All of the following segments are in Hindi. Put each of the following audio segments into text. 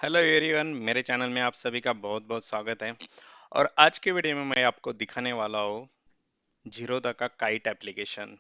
हेलो एवरीवन, मेरे चैनल में आप सभी का बहुत बहुत स्वागत है। और आज के वीडियो में मैं आपको दिखाने वाला हूँ जीरोधा का काइट एप्लीकेशन।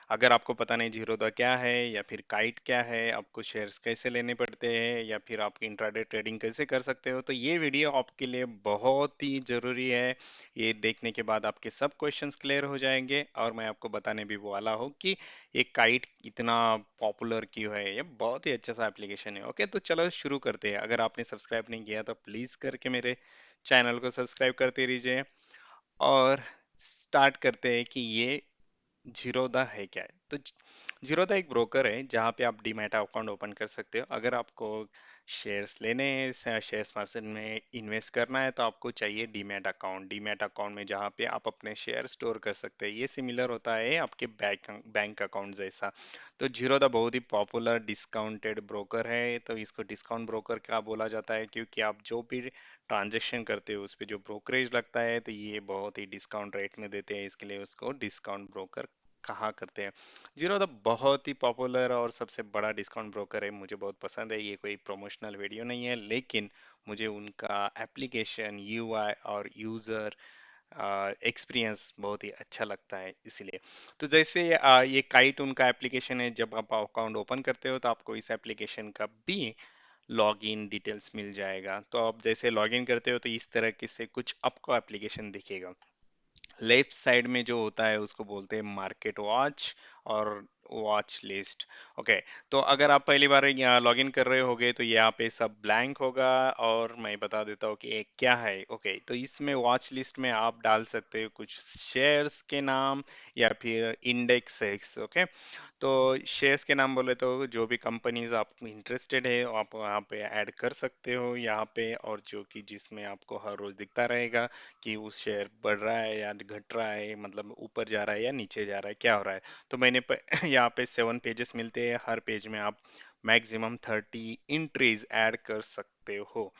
अगर आपको पता नहीं जीरोधा क्या है या फिर काइट क्या है, आपको शेयर्स कैसे लेने पड़ते हैं या फिर आप इंट्राडे ट्रेडिंग कैसे कर सकते हो, तो ये वीडियो आपके लिए बहुत ही ज़रूरी है। ये देखने के बाद आपके सब क्वेश्चंस क्लियर हो जाएंगे और मैं आपको बताने भी वाला हूँ कि ये काइट इतना पॉपुलर क्यों है। ये बहुत ही अच्छा सा एप्लीकेशन है। ओके, तो चलो शुरू करते हैं। अगर आपने सब्सक्राइब नहीं किया तो प्लीज़ करके मेरे चैनल को सब्सक्राइब करते रहिए। और स्टार्ट करते हैं कि ये जीरोधा है क्या है। तो जीरोधा एक ब्रोकर है जहाँ पे आप डीमैट अकाउंट ओपन कर सकते हो। अगर आपको शेयर्स लेने हैं, शेयर्स मार्केट में इन्वेस्ट करना है, तो आपको चाहिए डीमैट अकाउंट। डीमैट अकाउंट में जहाँ पे आप अपने शेयर स्टोर कर सकते हैं। ये सिमिलर होता है आपके बैंक बैंक अकाउंट जैसा। तो जीरोधा बहुत ही पॉपुलर डिस्काउंटेड ब्रोकर है। तो इसको डिस्काउंट ब्रोकर क्या बोला जाता है, क्योंकि आप जो भी ट्रांजेक्शन करते हो उस पे जो ब्रोकरेज लगता है, तो ये बहुत ही डिस्काउंट रेट में देते हैं, इसके लिए उसको डिस्काउंट ब्रोकर कहा करते हैं। जीरोधा बहुत ही पॉपुलर और सबसे बड़ा डिस्काउंट ब्रोकर है। मुझे बहुत पसंद है। ये कोई प्रमोशनल वीडियो नहीं है, लेकिन मुझे उनका एप्लीकेशन, यूआई और यूजर एक्सपीरियंस बहुत ही अच्छा लगता है, इसलिए। तो जैसे ये काइट उनका एप्लीकेशन है। जब आप अकाउंट ओपन करते हो तो आपको इस एप्लीकेशन का भी लॉगिन डिटेल्स मिल जाएगा। तो आप जैसे लॉगिन करते हो तो इस तरह के से कुछ आपको एप्लीकेशन दिखेगा। लेफ्ट साइड में जो होता है उसको बोलते हैं मार्केट वॉच और वॉच लिस्ट। ओके, तो अगर आप पहली बार यहाँ लॉगिन कर रहे होगे तो यहाँ पे सब ब्लैंक होगा। और मैं बता देता हूँ कि ये क्या है। ओके, तो इसमें वॉच लिस्ट में आप डाल सकते हो कुछ शेयर्स के नाम या फिर इंडेक्सेस। ओके, तो शेयर्स के नाम बोले तो जो भी कंपनीज आप इंटरेस्टेड है आप वहाँ पे ऐड कर सकते हो यहाँ पे। और जो कि जिसमें आपको हर रोज दिखता रहेगा कि उस शेयर बढ़ रहा है या घट रहा है, मतलब ऊपर जा रहा है या नीचे जा रहा है, क्या हो रहा है। तो यहाँ पे 7 पेजेस मिलते हैं। हर पेज में आप मैक्सिमम 30 एंट्रीज ऐड कर सकते हो।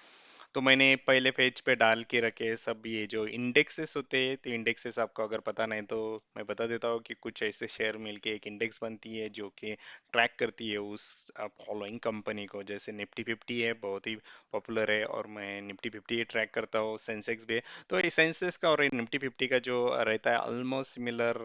तो मैंने पहले पेज पे डाल के रखे सब ये जो इंडेक्सेस होते हैं। तो इंडेक्सेस आपको अगर पता नहीं तो मैं बता देता हूँ कि कुछ ऐसे शेयर मिलके एक इंडेक्स बनती है जो कि ट्रैक करती है उस फॉलोइंग कंपनी को। जैसे निफ्टी 50 है, बहुत ही पॉपुलर है और मैं निफ्टी 50 ट्रैक करता हूँ। सेंसेक्स भी है। तो ये सेंसेक्स का और निफ्टी 50 का जो रहता है ऑलमोस्ट सिमिलर,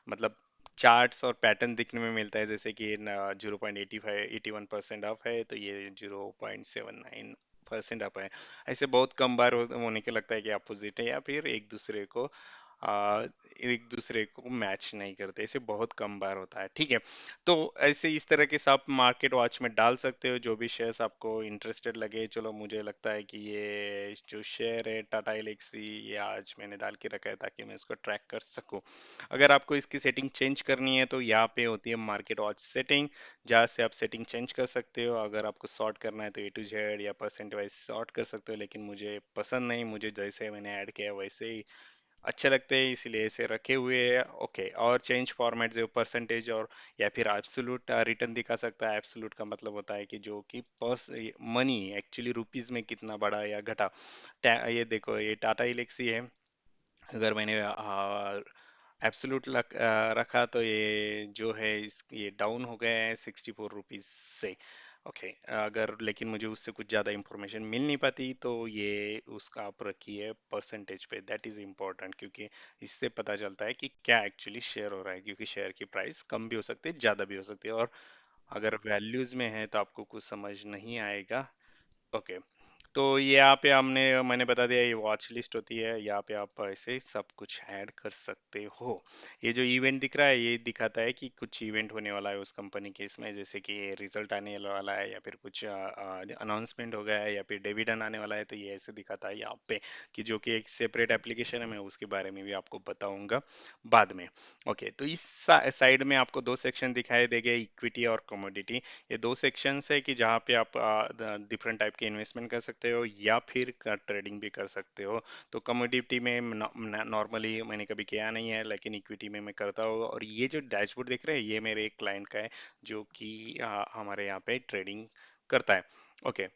मतलब चार्ट्स और पैटर्न दिखने में मिलता है। जैसे कि 0.85 81% ऑफ है, तो ये 0.79% अप है। ऐसे बहुत कम बार होने के लगता है कि अपोजिट है या फिर एक दूसरे को मैच नहीं करते। ऐसे बहुत कम बार होता है, ठीक है। तो ऐसे इस तरह के सब मार्केट वॉच में डाल सकते हो जो भी शेयर्स आपको इंटरेस्टेड लगे। चलो, मुझे लगता है कि ये जो शेयर है टाटा एलेक्सी, ये आज मैंने डाल के रखा है ताकि मैं इसको ट्रैक कर सकूं। अगर आपको इसकी सेटिंग चेंज करनी है तो यहाँ पे होती है मार्केट वॉच सेटिंग, जहाँ से आप सेटिंग चेंज कर सकते हो। अगर आपको सॉर्ट करना है तो ए टू जेड या परसेंट वाइज सॉर्ट कर सकते हो, लेकिन मुझे पसंद नहीं। मुझे जैसे मैंने ऐड किया है वैसे ही अच्छे लगते हैं, इसलिए इसे रखे हुए हैं। ओके, और चेंज फॉर्मेट जो परसेंटेज और या फिर एब्सोल्यूट रिटर्न दिखा सकता है। एब्सोल्यूट का मतलब होता है कि जो कि पर्स मनी एक्चुअली रुपीज में कितना बढ़ा या घटा। ये देखो, ये टाटा इलेक्सी है। अगर मैंने एब्सोल्यूट रखा तो ये जो है ये डाउन हो गया है 64 रुपीज से। ओके, अगर लेकिन मुझे उससे कुछ ज़्यादा इंफॉर्मेशन मिल नहीं पाती तो ये उसका आप रखिए परसेंटेज पे। दैट इज़ इम्पोर्टेंट, क्योंकि इससे पता चलता है कि क्या एक्चुअली शेयर हो रहा है, क्योंकि शेयर की प्राइस कम भी हो सकती है, ज़्यादा भी हो सकती है। और अगर वैल्यूज़ में है तो आपको कुछ समझ नहीं आएगा। ओके, तो ये यहाँ पे मैंने बता दिया, ये वॉच लिस्ट होती है। यहाँ पे आप ऐसे सब कुछ ऐड कर सकते हो। ये जो इवेंट दिख रहा है ये दिखाता है कि कुछ इवेंट होने वाला है उस कंपनी के इसमें, जैसे कि रिजल्ट आने वाला है या फिर कुछ अनाउंसमेंट हो गया है या फिर डिविडेंड आने वाला है। तो ये ऐसे दिखाता है यहाँ पे, कि जो कि एक सेपरेट एप्लीकेशन है। मैं उसके बारे में भी आपको बताऊंगा बाद में। ओके, तो इस साइड में आपको दो सेक्शन दिखाई देंगे, इक्विटी और कमोडिटी। ये दो सेक्शंस है कि जहाँ पे आप डिफरेंट टाइप के इन्वेस्टमेंट कर सकते हो या फिर ट्रेडिंग भी कर सकते हो। तो कमोडिटी में नॉर्मली मैंने कभी किया नहीं है, लेकिन इक्विटी में मैं करता हूँ। और ये जो डैशबोर्ड देख रहे हैं ये मेरे एक क्लाइंट का है जो कि हमारे यहाँ पे ट्रेडिंग करता है। ओके,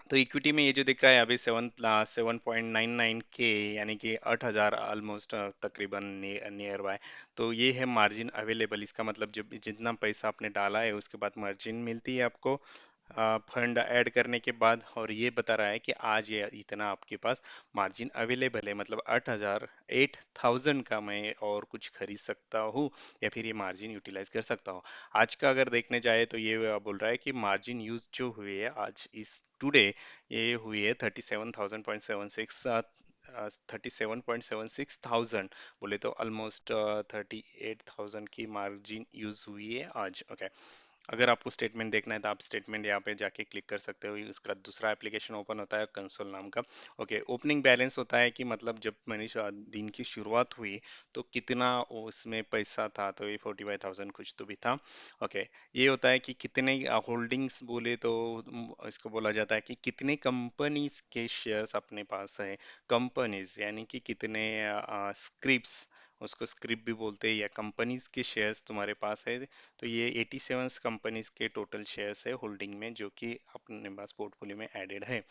तो इक्विटी में ये जो दिख रहा है अभी 7.99 के, यानी कि 8,000 ऑलमोस्ट, तकरीबन नियर बाय। तो ये है मार्जिन अवेलेबल। इसका मतलब जब जितना पैसा आपने डाला है उसके बाद मार्जिन मिलती है आपको फंड ऐड करने के बाद, और ये बता रहा है कि आज ये इतना आपके पास मार्जिन अवेलेबल है, मतलब 8,000 का मैं और कुछ खरीद सकता हूँ या फिर ये मार्जिन यूटिलाइज कर सकता हूँ। आज का अगर देखने जाए तो ये बोल रहा है कि मार्जिन यूज जो हुई है आज इस टुडे, ये हुई है 37,776 बोले तो ऑलमोस्ट 38,000 की मार्जिन यूज हुई है आज। ओके, अगर आपको स्टेटमेंट देखना है तो आप स्टेटमेंट यहाँ पे जाके क्लिक कर सकते हो। इसका दूसरा एप्लीकेशन ओपन होता है कंसोल नाम का। ओके, ओपनिंग बैलेंस होता है कि मतलब जब मैंने दिन की शुरुआत हुई तो कितना उसमें पैसा था, तो ये 45,000 कुछ तो भी था। ओके, ये होता है कि कितने होल्डिंग्स बोले तो इसको बोला जाता है कि कितने कंपनीज के शेयर्स अपने पास है। कंपनीज यानी कि कितने स्क्रिप्स, उसको स्क्रिप्ट भी बोलते हैं, या कंपनीज के शेयर्स तुम्हारे पास है। तो ये 87 कंपनीज के टोटल शेयर्स है होल्डिंग में, जो कि अपने पास पोर्टफोलियो में एडेड है।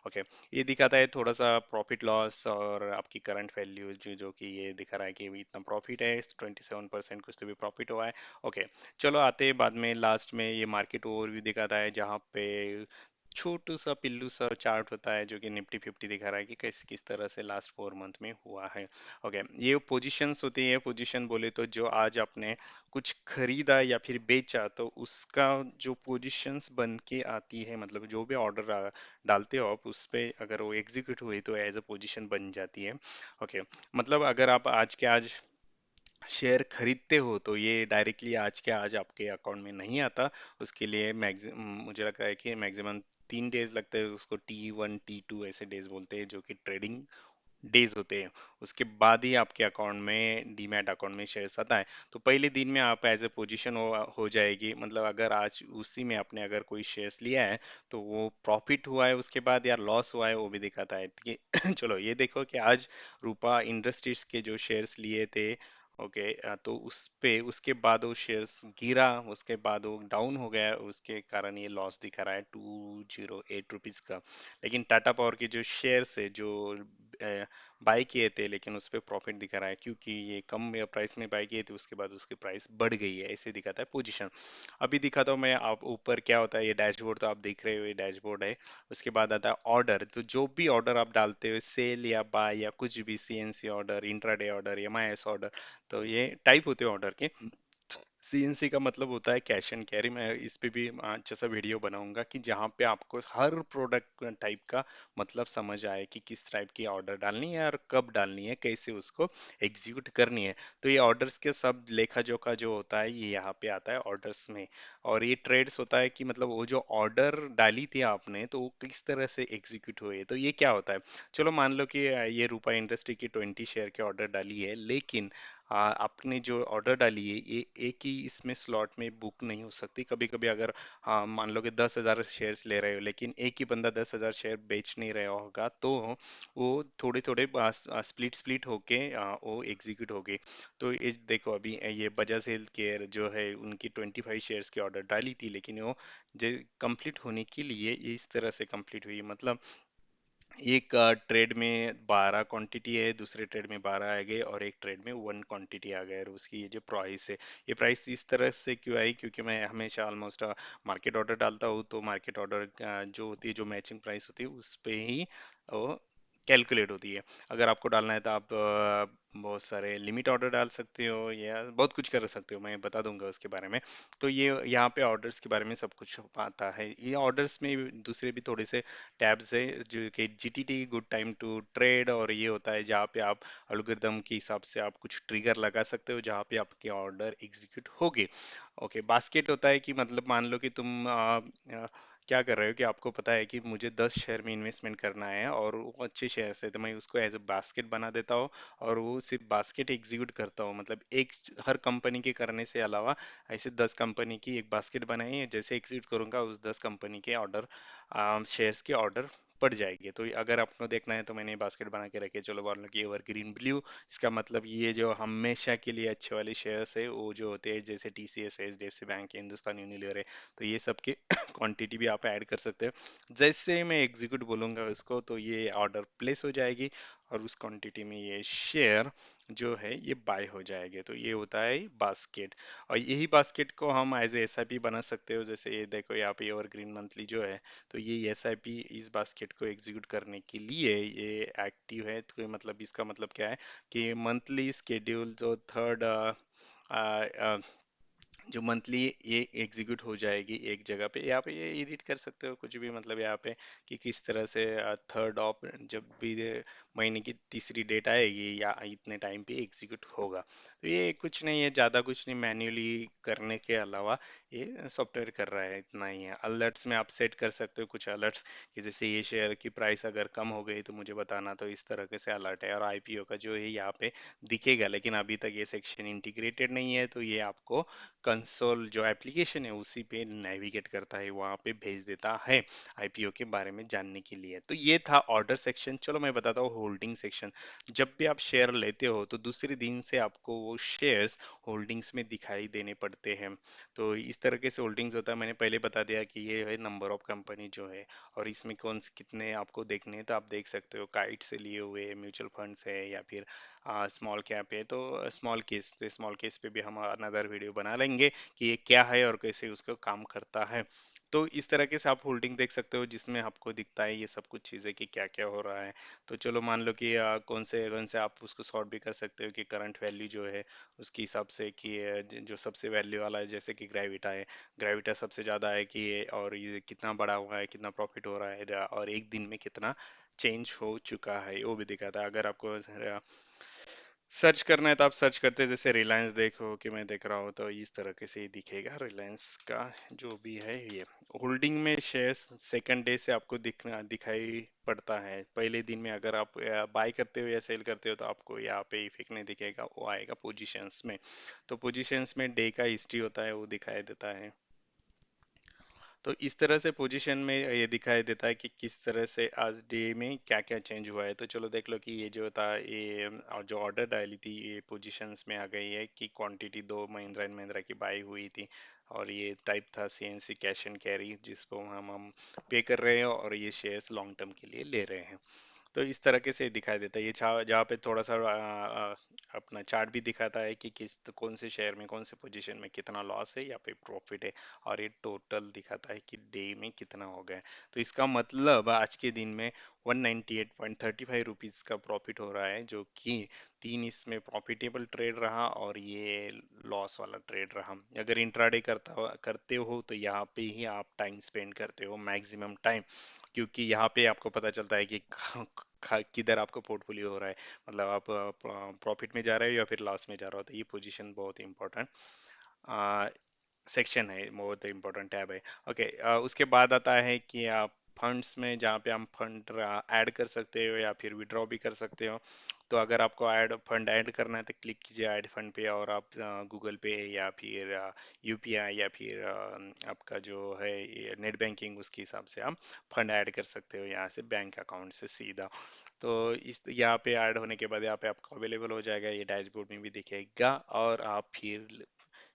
ओके, ये दिखाता है थोड़ा सा प्रॉफिट लॉस और आपकी करंट वैल्यू, जो कि ये दिखा रहा है कि इतना प्रॉफिट है, 27% कुछ तो भी प्रॉफिट हुआ है। ओके, चलो आते हैं बाद में, लास्ट में ये मार्केट ओवरव्यू दिखाता है, जहाँ पे छोटू सा पिल्लू सा चार्ट होता है जो कि निफ्टी 50 दिखा रहा है कि किस किस तरह से लास्ट 4 मंथ में हुआ है। ओके, ये पोजीशंस होती है। पोजीशन बोले तो जो आज आपने कुछ खरीदा या फिर बेचा तो उसका जो पोजीशंस बन के आती है, मतलब जो भी ऑर्डर डालते हो आप उस पे, अगर वो एग्जीक्यूट हुई तो एज अ पोजीशन बन जाती है। ओके, मतलब अगर आप आज के आज शेयर खरीदते हो तो ये डायरेक्टली आज के आज आपके अकाउंट में नहीं आता। उसके लिए मैक्सिमम मुझे लगता है कि मैक्सिमम 3 डेज लगते हैं, उसको T1 T2 ऐसे डेज बोलते हैं, जो कि ट्रेडिंग डेज होते हैं। उसके बाद ही आपके अकाउंट में, डीमैट अकाउंट में शेयर्स आता है। तो पहले दिन में आप एज ए पोजीशन हो जाएगी, मतलब अगर आज उसी में आपने अगर कोई शेयर्स लिया है तो वो प्रॉफिट हुआ है उसके बाद या लॉस हुआ है वो भी दिखाता है कि चलो ये देखो कि आज रूपा इंडस्ट्रीज के जो शेयर्स लिए थे, ओके, तो उस पे उसके बाद वो शेयर्स गिरा, उसके बाद वो डाउन हो गया, उसके कारण ये लॉस दिखा रहा है 208 रुपीज का। लेकिन टाटा पावर के जो शेयर्स है, जो बाय किए थे, लेकिन उस पर प्रॉफिट दिखा रहा है क्योंकि ये कम प्राइस में बाय किए थे, उसके बाद उसकी प्राइस बढ़ गई है, ऐसे दिखाता है पोजीशन। अभी दिखाता हूँ मैं आप ऊपर क्या होता है। ये डैशबोर्ड तो आप देख रहे हो, ये डैशबोर्ड है। उसके बाद आता है ऑर्डर, तो जो भी ऑर्डर आप डालते हो, सेल या बाय या कुछ भी, CNC order, intraday order, MIS order, तो ये टाइप होते हैं ऑर्डर के। सीएनसी का मतलब होता है कैश एंड कैरी। मैं इस पे भी अच्छा सा वीडियो बनाऊंगा कि जहाँ पे आपको हर प्रोडक्ट टाइप का मतलब समझ आए कि किस टाइप की ऑर्डर डालनी है और कब डालनी है, कैसे उसको एग्जीक्यूट करनी है। तो ये ऑर्डर्स के सब लेखा जोखा जो होता है ये यहाँ पे आता है ऑर्डर्स में। और ये ट्रेड्स होता है कि मतलब वो जो ऑर्डर डाली थी आपने तो वो किस तरह से एग्जीक्यूट हुए। तो ये क्या होता है, चलो मान लो कि ये रूपा इंडस्ट्री की 20 शेयर के ऑर्डर डाली है, लेकिन आपने जो ऑर्डर डाली है ये एक ही इसमें स्लॉट में बुक नहीं हो सकती। कभी कभी अगर मान लो कि 10,000 शेयर्स ले रहे हो, लेकिन एक ही बंदा 10,000 शेयर बेच नहीं रहा होगा, तो वो थोड़े थोड़े स्प्लिट स्प्लिट होके वो एग्जीक्यूट होगी। तो ये देखो, अभी ये बजाज हेल्थ केयर जो है उनकी 25 शेयर्स की ऑर्डर डाली थी, लेकिन वो जो कंप्लीट होने के लिए ये इस तरह से कंप्लीट हुई, मतलब एक ट्रेड में 12 क्वांटिटी है, दूसरे ट्रेड में 12 आ गए, और एक ट्रेड में 1 क्वांटिटी आ गया। और उसकी ये जो प्राइस है, ये प्राइस इस तरह से क्यों आई, क्योंकि मैं हमेशा ऑलमोस्ट मार्केट ऑर्डर डालता हूँ, तो मार्केट ऑर्डर जो होती है, जो मैचिंग प्राइस होती है उस पे ही वो कैलकुलेट होती है। अगर आपको डालना है तो आप बहुत सारे लिमिट ऑर्डर डाल सकते हो या बहुत कुछ कर सकते हो, मैं बता दूंगा उसके बारे में। तो ये यहाँ पे ऑर्डर्स के बारे में सब कुछ आता है। ये ऑर्डर्स में दूसरे भी थोड़े से टैब्स है, जो कि GTT good time to trade, और ये होता है जहाँ पे आप एल्गोरिदम के हिसाब से आप कुछ ट्रिगर लगा सकते हो जहाँ पे आपके ऑर्डर एग्जीक्यूट होंगे। ओके, बास्केट होता है कि मतलब मान लो कि तुम क्या कर रहे हो कि आपको पता है कि मुझे 10 शेयर में इन्वेस्टमेंट करना है और वो अच्छे शेयर है, तो मैं उसको एज अ बास्केट बना देता हूँ और वो सिर्फ बास्केट एग्जीक्यूट करता हूँ। मतलब एक हर कंपनी के करने से अलावा ऐसे 10 कंपनी की एक बास्केट बनाई है, जैसे एग्जीक्यूट करूंगा उस 10 कंपनी के ऑर्डर, शेयर्स के ऑर्डर पड़ जाएंगे। तो अगर आपको देखना है तो मैंने बास्केट बना के रखे। चलो मान लो कि एवरग्रीन ब्लू, इसका मतलब ये जो हमेशा के लिए अच्छे वाले शेयर्स है वो जो होते हैं, जैसे टीसीएस है, एचडीएफसी बैंक है, हिंदुस्तान यूनिलीवर है, तो ये सब के क्वांटिटी भी आप ऐड कर सकते हो। जैसे मैं एग्जीक्यूट बोलूंगा उसको तो ये ऑर्डर प्लेस हो जाएगी और उस क्वांटिटी में ये शेयर जो है ये बाय हो जाएंगे। तो ये होता है बास्केट। और यही बास्केट को हम एज ए एसआईपी बना सकते हो। जैसे ये देखो यहाँ पे एवरग्रीन मंथली जो है, तो ये एसआईपी इस बास्केट को एग्जीक्यूट करने के लिए ये एक्टिव है। तो मतलब इसका मतलब क्या है कि मंथली स्केड्यूल जो थर्ड जो मंथली ये एग्जीक्यूट हो जाएगी एक जगह पे। यहाँ पे ये एडिट कर सकते हो कुछ भी, मतलब यहाँ पे कि किस तरह से थर्ड ऑफ जब भी महीने की तीसरी डेट आएगी या इतने टाइम पे एग्जीक्यूट होगा। तो ये कुछ नहीं है, ज़्यादा कुछ नहीं, मैन्युअली करने के अलावा ये सॉफ्टवेयर कर रहा है, इतना ही है। अलर्ट्स में आप सेट कर सकते हो कुछ अलर्ट्स कि जैसे ये शेयर की प्राइस अगर कम हो गई तो मुझे बताना। तो इस तरह के से अलर्ट है। और आईपीओ का जो है यहाँ पे दिखेगा, लेकिन अभी तक ये सेक्शन इंटीग्रेटेड नहीं है, तो ये आपको कंसोल जो एप्लीकेशन है उसी पे नेविगेट करता है, वहां पे भेज देता है आईपीओ के बारे में जानने के लिए। तो ये था ऑर्डर सेक्शन। चलो मैं बताता हूँ होल्डिंग सेक्शन। जब भी आप शेयर लेते हो तो दूसरे दिन से आपको वो शेयर्स होल्डिंग्स में दिखाई देने पड़ते हैं। तो इस तरह से होल्डिंग्स होता है। मैंने पहले बता दिया कि ये है नंबर ऑफ कंपनी जो है, और इसमें कौन से कितने आपको देखने हैं। तो आप देख सकते हो काइट से लिए हुए म्यूचुअल फंड्स है या फिर स्मॉल कैप है। तो स्मॉल केस पे भी हम अनदर वीडियो बना लेंगे कि ये क्या है और कैसे उसका काम करता है। तो इस तरह के से आप होल्डिंग देख सकते हो जिसमें आपको दिखता है ये सब कुछ चीज़ें कि क्या क्या हो रहा है। तो चलो मान लो कि कौन से आप उसको सॉर्ट भी कर सकते हो कि करंट वैल्यू जो है उसके हिसाब से कि जो सबसे वैल्यू वाला है, जैसे कि ग्रेविटा है। ग्रेविटा सबसे ज़्यादा है कि और ये कितना बड़ा हुआ है, कितना प्रॉफिट हो रहा है और एक दिन में कितना चेंज हो चुका है वो भी दिखाता है। अगर आपको सर्च करना है तो आप सर्च करते हैं, जैसे रिलायंस देखो कि मैं देख रहा हूँ, तो इस तरह से ही दिखेगा रिलायंस का जो भी है ये। होल्डिंग में शेयर्स सेकंड डे से आपको दिखाई पड़ता है। पहले दिन में अगर आप बाय करते हो या सेल करते हो तो आपको यहाँ पे इफेक्ट नहीं दिखेगा, वो आएगा पोजीशंस में। तो पोजीशंस में डे का हिस्ट्री होता है, वो दिखाई देता है। तो इस तरह से पोजीशन में ये दिखाई देता है कि किस तरह से आज डे में क्या क्या चेंज हुआ है। तो चलो देख लो कि ये जो था ये और जो ऑर्डर डाली थी ये पोजीशंस में आ गई है कि क्वांटिटी दो महिंद्रा एंड महिंद्रा की बाई हुई थी। और ये टाइप था सीएनसी कैश एंड कैरी, जिसको हम पे कर रहे हैं और ये शेयर्स लॉन्ग टर्म के लिए ले रहे हैं। तो इस तरीके से दिखाई देता है। ये जहाँ पे थोड़ा सा अपना चार्ट भी दिखाता है कि कौन से शेयर में कौन से पोजीशन में कितना लॉस है या फिर प्रॉफिट है। और ये टोटल दिखाता है कि डे में कितना हो गया है। तो इसका मतलब आज के दिन में 198.35 रुपीज़ का प्रॉफिट हो रहा है, जो कि तीन इसमें प्रॉफिटेबल ट्रेड रहा और ये लॉस वाला ट्रेड रहा। अगर इंट्राडे करते हो तो यहाँ पे ही आप टाइम स्पेंड करते हो मैक्सिमम टाइम, क्योंकि यहाँ पे आपको पता चलता है कि किधर आपको पोर्टफोलियो हो रहा है। मतलब आप प्रॉफिट में जा रहे हो या फिर लॉस में जा रहे हो। तो ये पोजीशन बहुत इंपॉर्टेंट सेक्शन है, बहुत इंपॉर्टेंट टैब है। ओके, उसके बाद आता है कि आप फंड्स में, जहाँ पे हम फंड ऐड कर सकते हो या फिर विड्रॉ भी कर सकते हो। तो अगर आपको फंड ऐड करना है तो क्लिक कीजिए ऐड फंड पे, और आप गूगल पे या फिर यूपीआई या फिर आपका जो है नेट बैंकिंग, उसके हिसाब से आप फंड ऐड कर सकते हो यहाँ से बैंक अकाउंट से सीधा। तो इस यहाँ पे ऐड होने के बाद यहाँ पे आपको अवेलेबल हो जाएगा, ये डैशबोर्ड में भी दिखेगा, और आप फिर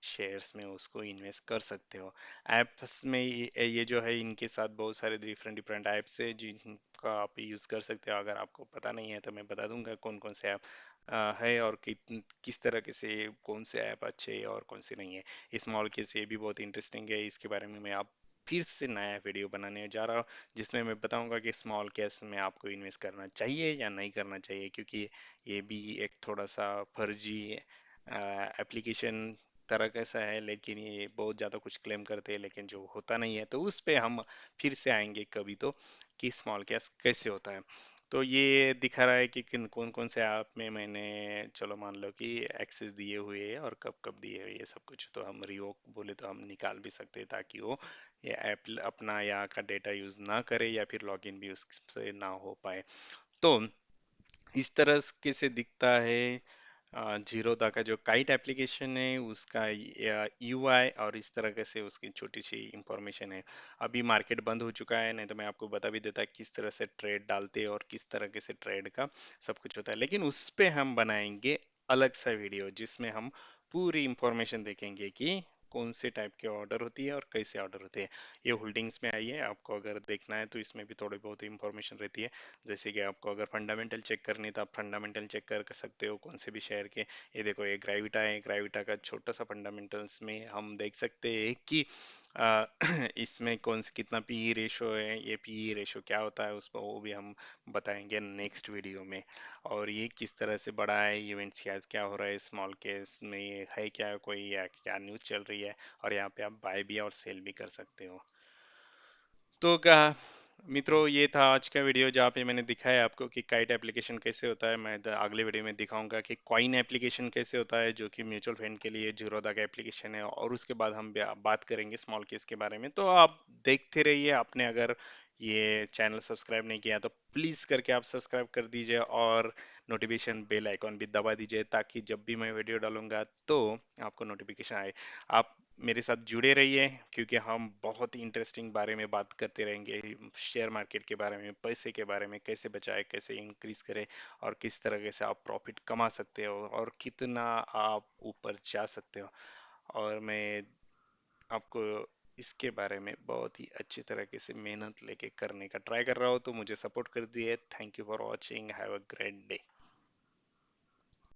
शेयर्स में उसको इन्वेस्ट कर सकते हो। ऐप्स में ये जो है इनके साथ बहुत सारे डिफरेंट डिफरेंट ऐप्स है जिनका आप यूज़ कर सकते हो। अगर आपको पता नहीं है तो मैं बता दूंगा कौन कौन से ऐप है और किस तरह के से कौन से ऐप अच्छे हैं और कौन से नहीं है। स्मॉल केस ये भी बहुत इंटरेस्टिंग है, इसके बारे में मैं आप फिर से नया वीडियो बनाने जा रहा हूँ, जिसमें मैं बताऊंगा कि स्मॉल कैश में आपको इन्वेस्ट करना चाहिए या नहीं करना चाहिए, क्योंकि ये भी एक थोड़ा सा फर्जी एप्लीकेशन तरह कैसा है। लेकिन ये बहुत ज़्यादा कुछ क्लेम करते हैं लेकिन जो होता नहीं है, तो उस पे हम फिर से आएंगे कभी तो कि स्मॉल कैश कैसे होता है। तो ये दिखा रहा है कि किन कौन कौन से ऐप में मैंने, चलो मान लो कि एक्सेस दिए हुए हैं और कब कब दिए हुए, ये सब कुछ तो हम रिवोक बोले तो हम निकाल भी सकते हैं, ताकि वो ये ऐप अपना यहाँ का डेटा यूज़ ना करे या फिर लॉगिन भी उससे ना हो पाए। तो इस तरह के से दिखता है जीरोदा का जो काइट एप्लीकेशन है उसका यूआई, और इस तरह के से उसकी छोटी सी इंफॉर्मेशन है। अभी मार्केट बंद हो चुका है, नहीं तो मैं आपको बता भी देता किस तरह से ट्रेड डालते हैं और किस तरह के से ट्रेड का सब कुछ होता है। लेकिन उस पे हम बनाएंगे अलग सा वीडियो जिसमें हम पूरी इंफॉर्मेशन देखेंगे कि कौन से टाइप की ऑर्डर होती है और कैसे ऑर्डर होती है। ये होल्डिंग्स में आई है, आपको अगर देखना है तो इसमें भी थोड़ी बहुत इंफॉर्मेशन रहती है। जैसे कि आपको अगर फंडामेंटल चेक करनी है तो आप फंडामेंटल चेक कर सकते हो कौन से भी शेयर के। ये देखो, ये ग्राविटा है, ग्राविटा का छोटा सा फंडामेंटल्स में हम देख सकते हैं कि आ, इसमें कौन से कितना पीई रेशो है, ये पीई रेशो क्या होता है उस पर वो भी हम बताएंगे नेक्स्ट वीडियो में। और ये किस तरह से बढ़ा है, इवेंट्स क्या क्या हो रहा है स्मॉल केस में, ये है क्या कोई, या क्या न्यूज़ चल रही है। और यहाँ पे आप बाय भी और सेल भी कर सकते हो। तो क्या मित्रों, ये था आज का वीडियो जहाँ पे मैंने दिखाया आपको कि काइट एप्लीकेशन कैसे होता है। मैं अगले वीडियो में दिखाऊंगा कि कॉइन एप्लीकेशन कैसे होता है, जो कि म्यूचुअल फंड के लिए जीरोधा का एप्लीकेशन है। और उसके बाद हम बात करेंगे स्मॉल केस के बारे में। तो आप देखते रहिए। आपने अगर ये चैनल सब्सक्राइब नहीं किया तो प्लीज़ करके आप सब्सक्राइब कर दीजिए, और नोटिफिकेशन बेल आइकॉन भी दबा दीजिए, ताकि जब भी मैं वीडियो डालूंगा तो आपको नोटिफिकेशन आए। आप मेरे साथ जुड़े रहिए, क्योंकि हम बहुत ही इंटरेस्टिंग बारे में बात करते रहेंगे। शेयर मार्केट के बारे में, पैसे के बारे में, कैसे बचाए, कैसे इंक्रीज करें, और किस तरह से आप प्रॉफिट कमा सकते हो, और कितना आप ऊपर जा सकते हो। और मैं आपको इसके बारे में बहुत ही अच्छी तरीके से मेहनत लेके करने का ट्राई कर रहा हूँ। तो मुझे सपोर्ट कर दिए। Thank you for watching, have a great day.